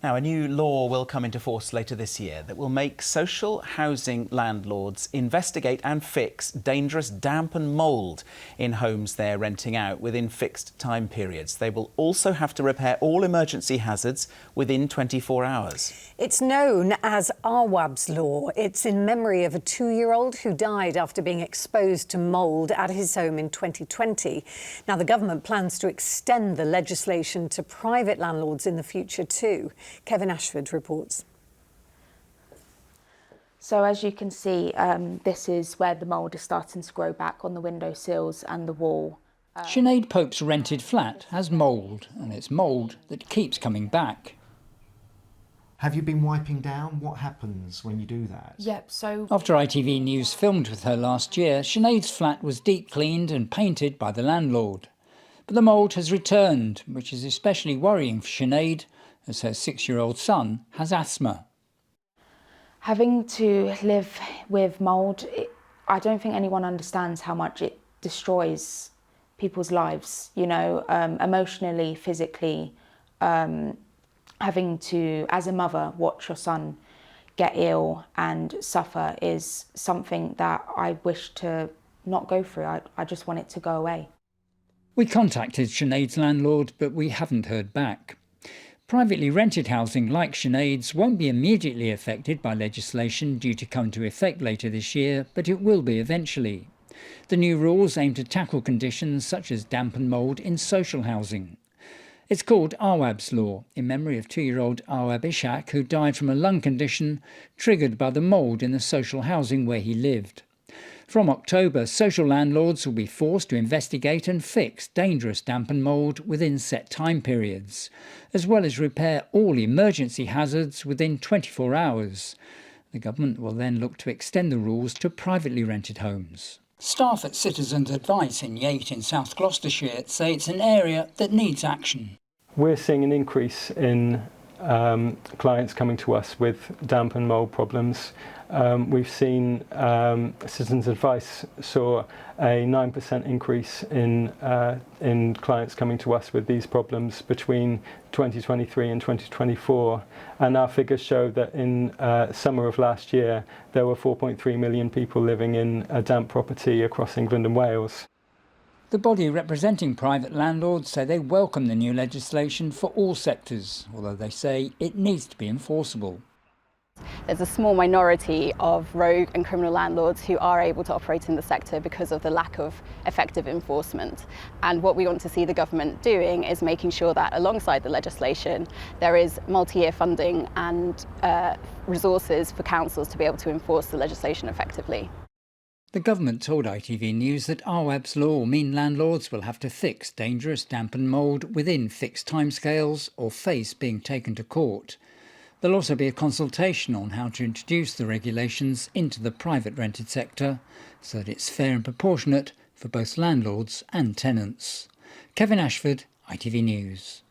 Now, a new law will come into force later this year that will make social housing landlords investigate and fix dangerous damp and mould in homes they're renting out within fixed time periods. They will also have to repair all emergency hazards within 24 hours. It's known as Awaab's Law. It's in memory of a 2-year-old who died after being exposed to mould at his home in 2020. Now, the government plans to extend the legislation to private landlords in the future too. Kevin Ashford reports. So as you can see, this is where the mould is starting to grow back on the windowsills and the wall. Sinead Pope's rented flat has mould, and it's mould that keeps coming back. Have you been wiping down? What happens when you do that? Yep, so After ITV News filmed with her last year, Sinead's flat was deep cleaned and painted by the landlord. But the mould has returned, which is especially worrying for Sinead, as her 6-year-old son has asthma. having to live with mould, I don't think anyone understands how much it destroys people's lives, you know, emotionally, physically. Having to, as a mother, watch your son get ill and suffer is something that I wish to not go through. I just want it to go away. We contacted Sinead's landlord, but we haven't heard back. Privately rented housing like Sinead's won't be immediately affected by legislation due to come into effect later this year, but it will be eventually. The new rules aim to tackle conditions such as damp and mould in social housing. It's called Awaab's Law, in memory of 2-year-old Awaab Ishak, who died from a lung condition triggered by the mould in the social housing where he lived. From October, social landlords will be forced to investigate and fix dangerous damp and mould within set time periods, as well as repair all emergency hazards within 24 hours. The government will then look to extend the rules to privately rented homes. Staff at Citizens Advice in Yate in South Gloucestershire say it's an area that needs action. We're seeing an increase in clients coming to us with damp and mould problems. We've seen Citizens Advice saw a 9% increase in clients coming to us with these problems between 2023 and 2024, and our figures show that in summer of last year there were 4.3 million people living in a damp property across England and Wales. The body representing private landlords say they welcome the new legislation for all sectors, although they say it needs to be enforceable. There's a small minority of rogue and criminal landlords who are able to operate in the sector because of the lack of effective enforcement. And what we want to see the government doing is making sure that alongside the legislation there is multi-year funding and resources for councils to be able to enforce the legislation effectively. The government told ITV News that Awaab's Law will mean landlords will have to fix dangerous damp and mould within fixed timescales or face being taken to court. There'll also be a consultation on how to introduce the regulations into the private rented sector so that it's fair and proportionate for both landlords and tenants. Kevin Ashford, ITV News.